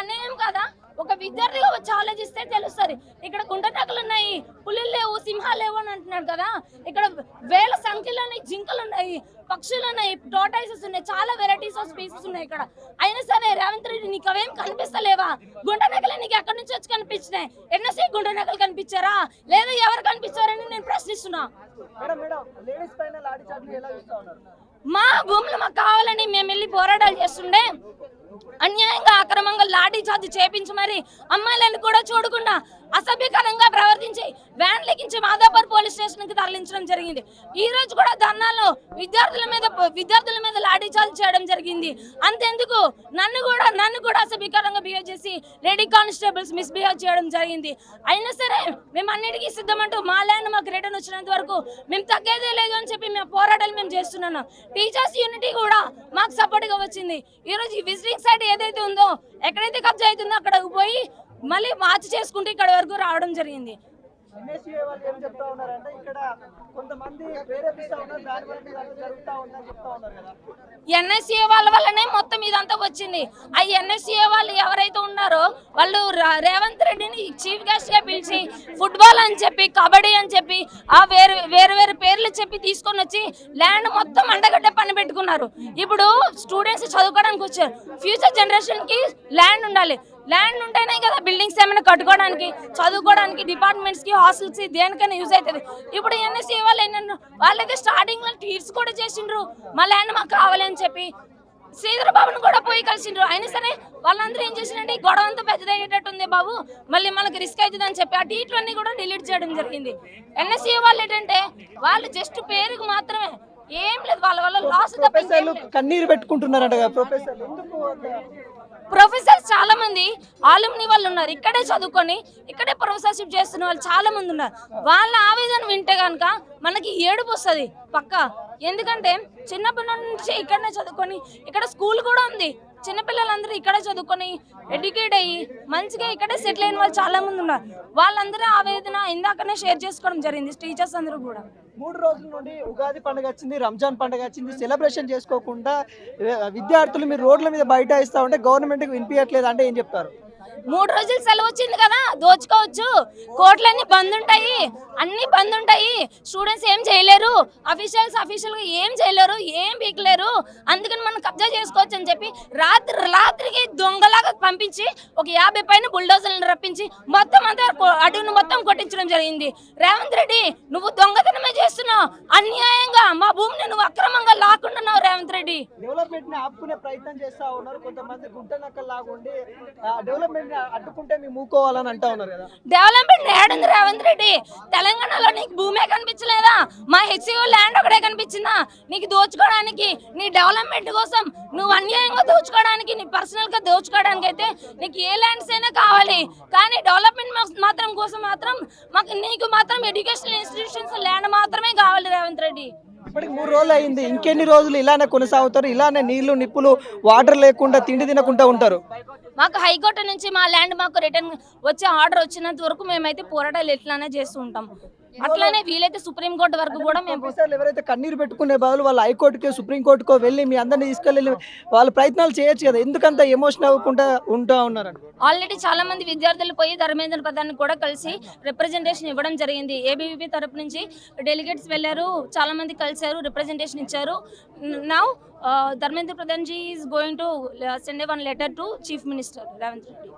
అన్యాయం కదా. ఒక విద్యార్థిగా వచ్చి ఆలోచిస్తే తెలుస్తుంది. ఇక్కడ గుంటనక్కలు ఉన్నాయి, పులులు లేవు, సింహాలు లేవు అని అంటున్నాడు కదా. ఇక్కడ వేల సంఖ్యలోని జింకలు ఉన్నాయి, పక్షులు ఉన్నాయి, టోటైసెస్ ఉన్నాయి, చాలా వెరైటీస్ ఆఫ్ స్పీసెస్ ఉన్నాయి ఇక్కడ. అయినా సరే రేవంత్ రెడ్డి నీకు అవేం కనిపిస్తలేవా? గుంటనక్కలు నీకు ఎక్కడి నుంచి వచ్చి కనిపించినాయి? ఎన్నోసేపు గుంటనక్కలు కనిపించారా లేదా ఎవరు కనిపించారని నేను ప్రశ్నిస్తున్నా. మా భూములు మాకు కావాలని మేము వెళ్ళి పోరాటాలు చేస్తుండే అన్యాయంగా అక్రమంగా లాఠీ చార్జ్ చేపించి మరి అమ్మాయిలను కూడా చూడకుండా అసభ్యకరంగా ప్రవర్తించి వ్యాన్ లెక్కించి మాదాపూర్ పోలీస్ స్టేషన్ కి తరలించడం జరిగింది. ఈ రోజు కూడా ధర్నాల్లో విద్యార్థుల మీద లాఠీ చార్జ్ చేయడం జరిగింది. అంతెందుకు నన్ను కూడా అసభ్యకరంగా బిహేవ్ చేసి లేడీ కానిస్టేబుల్స్ మిస్బిహేవ్ చేయడం జరిగింది. అయినా సరే మేము అన్నిటికీ సిద్ధమంటూ మా ల్యాండ్ మాకు రిటర్న్ వచ్చినంత వరకు మేము తగ్గేదే లేదు అని చెప్పి మేము పోరాటాలు మేము చేస్తున్నాను. టీచర్స్ యూనిటీ కూడా మాకు సపోర్ట్ గా వచ్చింది. ఈ రోజు ఈ విజిటింగ్ సైట్ ఏదైతే ఉందో ఎక్కడైతే కబ్జా అవుతుందో అక్కడ పోయి మళ్ళీ మార్చి చేసుకుంటూ ఇక్కడ వరకు రావడం జరిగింది. ఎన్ఎస్ఏ వాళ్ళ వల్లనే మొత్తం ఇదంతా వచ్చింది. ఆ ఎన్ఎస్ఏ వాళ్ళు ఎవరైతే ఉన్నారో వాళ్ళు రేవంత్ రెడ్డిని చీఫ్ గెస్ట్ గా పిలిచి ఫుట్బాల్ అని చెప్పి, కబడ్డీ అని చెప్పి ఆ వేరు పేర్లు చెప్పి తీసుకొని వచ్చి ల్యాండ్ మొత్తం అండగడ్డ పని పెట్టుకున్నారు. ఇప్పుడు స్టూడెంట్స్ చదువుకోవడానికి వచ్చారు. ఫ్యూచర్ జనరేషన్ కి ల్యాండ్ ఉండాలి. ల్యాండ్ ఉంటేనే కదా బిల్డింగ్స్ ఏమైనా కట్టుకోవడానికి, చదువుకోవడానికి, డిపార్ట్మెంట్స్ కి, హాస్టల్స్ కి దేనికైనా యూజ్ అవుతుంది. ఇప్పుడు ఎన్ఎస్సీ వాళ్ళైతే స్టార్టింగ్ లో టీర్స్ కూడా చేసిండ్రు మా ల్యాండ్ మాకు కావాలని చెప్పి. శ్రీధర్ బాబును కూడా పోయి కలిసిండ్రు. అయినా సరే వాళ్ళందరూ ఏం చేసినంటే గొడవ అంతా పెద్దదయ్యేటట్టుంది బాబు, మళ్ళీ మనకి రిస్క్ అవుతుంది అని చెప్పి ఆ టీట్లన్నీ కూడా డిలీట్ చేయడం జరిగింది. ఎన్ఎస్సీ వాళ్ళు ఏంటంటే వాళ్ళు జస్ట్ పేరుకు మాత్రమే, ఏం లేదు. వాళ్ళ వల్ల లాస్ కన్నీరు పెట్టుకుంటున్నారంట. ప్రొఫెసర్స్ చాలా మంది ఆలుమ్ని వాళ్ళు ఉన్నారు, ఇక్కడే చదువుకొని ఇక్కడే ప్రొఫెసర్షిప్ చేస్తున్న వాళ్ళు చాలా మంది ఉన్నారు. వాళ్ళ ఆవేదన వింటే కనుక మనకి ఏడుపు వస్తుంది పక్క. ఎందుకంటే చిన్నప్పటి నుంచి ఇక్కడనే చదువుకొని, ఇక్కడ స్కూల్ కూడా ఉంది, చిన్నపిల్లలందరూ ఇక్కడే చదువుకొని ఎడ్యుకేట్ అయ్యి మంచిగా ఇక్కడే సెటిల్ అయిన వాళ్ళు చాలా మంది ఉన్నారు. వాళ్ళందరూ ఆవేదన ఇందాకనే షేర్ చేసుకోవడం జరిగింది టీచర్స్ అందరూ కూడా. 3 రోజుల నుండి ఉగాది పండుగ వచ్చింది, రంజాన్ పండుగ వచ్చింది, సెలబ్రేషన్ చేసుకోకుండా విద్యార్థులు మీరు రోడ్ల మీద బైఠాయిస్తా ఉంటే గవర్నమెంట్కి వినిపించట్లేదు అంటే ఏం చెప్తారు? 3 రోజులు సెలవు వచ్చింది కదా, దోచుకోవచ్చు. కోర్టులన్నీ బంద్ ఉంటాయి, అన్ని బంద్ ఉంటాయి. స్టూడెంట్స్ ఏం చేయలేరు, అఫీషియల్గా ఏం చేయలేరు, ఏం పీకలేరు. అందుకని మనం కబ్జా చేసుకోవచ్చు అని చెప్పి రాత్రికి దొంగలాగా పంపించి ఒక 50 పైన బుల్డోజర్లను రప్పించి మొత్తం అంతా అడవిని మొత్తం కొట్టించడం జరిగింది. రేవంత్ రెడ్డి నువ్వు దొంగతనమే చేస్తున్నావు, అన్యాయంగా మా భూమిని నువ్వు అక్రమంగా లాక్కుంటున్నావు. రేవంత్ రెడ్డి డెవలప్మెంట్ ని ఆపుకునే ప్రయత్నం చేస్తా ఉన్నారు. కొంతమంది గుంటనక్కలు లాగుండి డెవలప్మెంట్ అడ్డుకుంటే మేము మూకోవాలని అంటా ఉన్నారు కదా. డెవలప్మెంట్ ఏడుంది రేవంత్ రెడ్డి? తెలంగాణలో నీకు భూమే కనిపించలేదా? మా హెచ్సిఓ ల్యాండ్ ఒకటే కనిపించిందా నీకు దోచుకోవడానికి? నీ డెవలప్మెంట్ కోసం నువ్వు అన్యాయంగా దోచుకోవడానికి, నీ పర్సనల్ గా దోచుకోవడానికి అయితే నీకు ఏ ల్యాండ్స్ అయినా కావాలి. కానీ డెవలప్మెంట్ మాత్రం కోసం మాత్రం నీకు మాత్రం ఎడ్యుకేషనల్ ఇన్స్టిట్యూషన్స్ ల్యాండ్ మాత్రమే కావాలి రేవంత్ రెడ్డి. ఇప్పటికి 3 రోజులు అయింది, ఇంకెన్ని రోజులు ఇలానే కొనసాగుతారు? ఇలానే నీళ్లు నిప్పులు వాటర్ లేకుండా తిండి తినకుండా ఉంటారు? మాకు హైకోర్టు నుంచి మా ల్యాండ్ మాకు రిటర్న్ వచ్చే ఆర్డర్ వచ్చినంత వరకు మేమైతే పోరాటాలు ఎట్లానే చేస్తూ ఉంటాం. అట్లానే వీలైతే సుప్రీంకోర్టు వరకు కూడా మేము ఎవరైతే కన్నీరు పెట్టుకునే బదులు వాళ్ళు హైకోర్టుకో సుప్రీంకోర్టుకో వెళ్ళి మీ అందరినీ తీసుకెళ్ళి వాళ్ళ ప్రయత్నాలు చేయొచ్చు కదా, ఎందుకంత ఎమోషన్ అవ్వకుండా ఉంటా ఉన్నారు? ఆల్రెడీ చాలా మంది విద్యార్థులు పోయి ధర్మేంద్ర ప్రధాన్ కూడా కలిసి రిప్రజెంటేషన్ ఇవ్వడం జరిగింది. ఏబీవీపీ తరపు నుంచి డెలిగేట్స్ వెళ్ళారు, చాలా మంది కలిసారు, రిప్రజెంటేషన్ ఇచ్చారు. Now Dharmendra Pradhan ji is going to send one letter to chief minister Revanth Reddy.